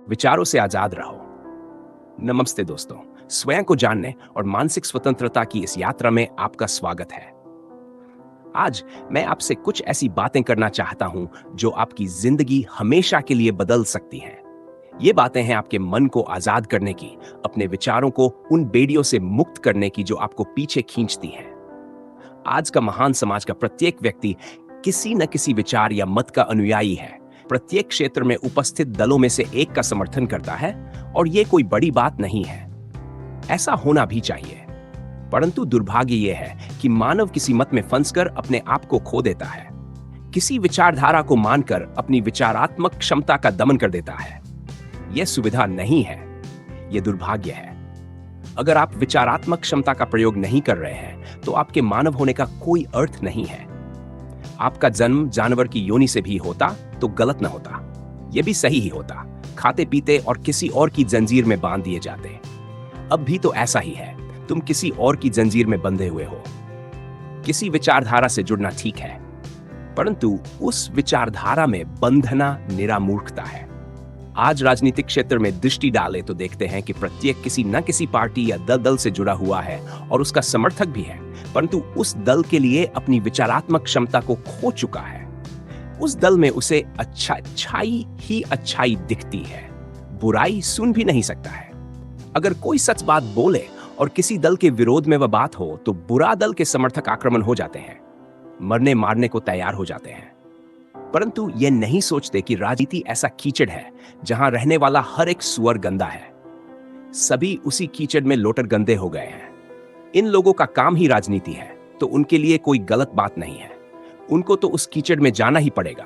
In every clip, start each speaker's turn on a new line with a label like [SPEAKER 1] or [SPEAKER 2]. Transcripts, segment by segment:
[SPEAKER 1] विचारों से आजाद रहो। नमस्ते दोस्तों, स्वयं को जानने और मानसिक स्वतंत्रता की इस यात्रा में आपका स्वागत है। आज मैं आपसे कुछ ऐसी बातें करना चाहता हूं जो आपकी जिंदगी हमेशा के लिए बदल सकती हैं। ये बातें हैं आपके मन को आजाद करने की, अपने विचारों को उन बेड़ियों से मुक्त करने की जो आपको पीछे खींचती हैं। आज का महान समाज का प्रत्येक व्यक्ति किसी न किसी विचार या मत का अनुयायी है। प्रत्येक क्षेत्र में उपस्थित दलों में से एक का समर्थन करता है और यह कोई बड़ी बात नहीं है। ऐसा होना भी चाहिए। परंतु दुर्भाग्य यह है कि मानव किसी मत में फंसकर अपने आप को खो देता है। किसी विचारधारा को मानकर अपनी विचारात्मक क्षमता का दमन कर देता है। यह सुविधा नहीं है, यह दुर्भाग्य है। अगर आप विचारात्मक क्षमता का प्रयोग नहीं कर रहे हैं तो आपके मानव होने का कोई अर्थ नहीं है। आपका जन्म जानवर की योनि से भी होता तो गलत न होता, यह भी सही ही होता। खाते पीते और किसी और की जंजीर में बांध दिए जाते। अब भी तो ऐसा ही है, तुम किसी और की जंजीर में बंधे हुए हो। किसी विचारधारा से जुड़ना ठीक है, परंतु उस विचारधारा में बंधना निरा मूर्खता है। आज राजनीतिक क्षेत्र में दृष्टि डाले तो देखते हैं कि प्रत्येक किसी न किसी पार्टी या दल से जुड़ा हुआ है और उसका समर्थक भी है, परंतु उस दल के लिए अपनी विचारात्मक क्षमता को खो चुका है। उस दल में उसे अच्छाई ही अच्छाई दिखती है, बुराई सुन भी नहीं सकता है। अगर कोई सच बात बोले और किसी दल के विरोध में वह बात हो तो बुरा दल के समर्थक आक्रमण हो जाते हैं, मरने मारने को तैयार हो जाते हैं। परंतु यह नहीं सोचते कि राजनीति ऐसा कीचड़ है जहां रहने वाला हर एक सुअर गंदा है। सभी उसी कीचड़ में लोटर गंदे हो गए हैं। इन लोगों का काम ही राजनीति है, तो उनके लिए कोई गलत बात नहीं है। उनको तो उस कीचड़ में जाना ही पड़ेगा,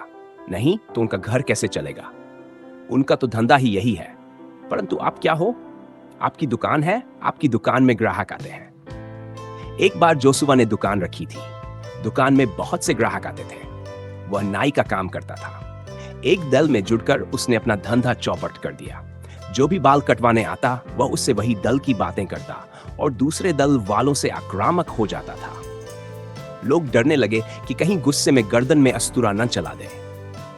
[SPEAKER 1] नहीं तो उनका घर कैसे चलेगा। उनका तो धंधा ही यही है। परंतु आप क्या हो? आपकी दुकान है, आपकी दुकान में ग्राहक आते हैं। एक बार जोसुआ ने दुकान रखी थी। दुकान में बहुत से ग्राहक आते थे। वह नाई का काम करता था। एक दल में जुड़कर उसने अपना धंधा चौपट कर दिया। जो भी बाल कटवाने आता वह उससे वही दल की बातें करता और दूसरे दल वालों से आक्रामक हो जाता था। लोग डरने लगे कि कहीं गुस्से में गर्दन में अस्तूरा न चला दे।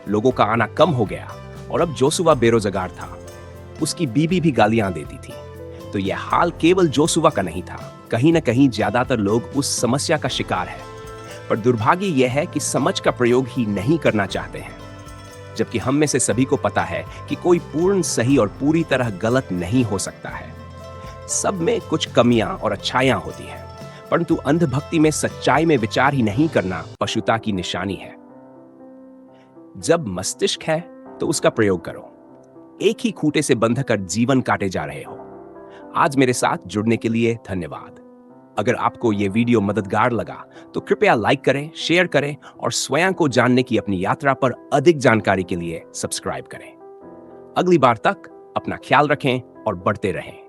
[SPEAKER 1] लोगों का आना कम हो गया और अब जोसुआ बेरोजगार था। उसकी बीवी भी गालियां देती थी। तो यह हाल केवल जोसुआ का नहीं था, कहीं न कहीं ज्यादातर लोग उस समस्या का शिकार है। पर दुर्भाग्य यह है कि समझ का प्रयोग ही नहीं करना चाहते हैं, जबकि हम में से सभी को पता है कि कोई पूर्ण सही और पूरी तरह गलत नहीं हो सकता है। सब में कुछ कमियां और अच्छाइयां होती हैं, परंतु अंधभक्ति में सच्चाई में विचार ही नहीं करना पशुता की निशानी है। जब मस्तिष्क है तो उसका प्रयोग करो। एक ही खूंटे से बंधकर जीवन काटे जा रहे हो। आज मेरे साथ जुड़ने के लिए धन्यवाद। अगर आपको यह वीडियो मददगार लगा तो कृपया लाइक करें, शेयर करें और स्वयं को जानने की अपनी यात्रा पर अधिक जानकारी के लिए सब्सक्राइब करें। अगली बार तक अपना ख्याल रखें और बढ़ते रहें।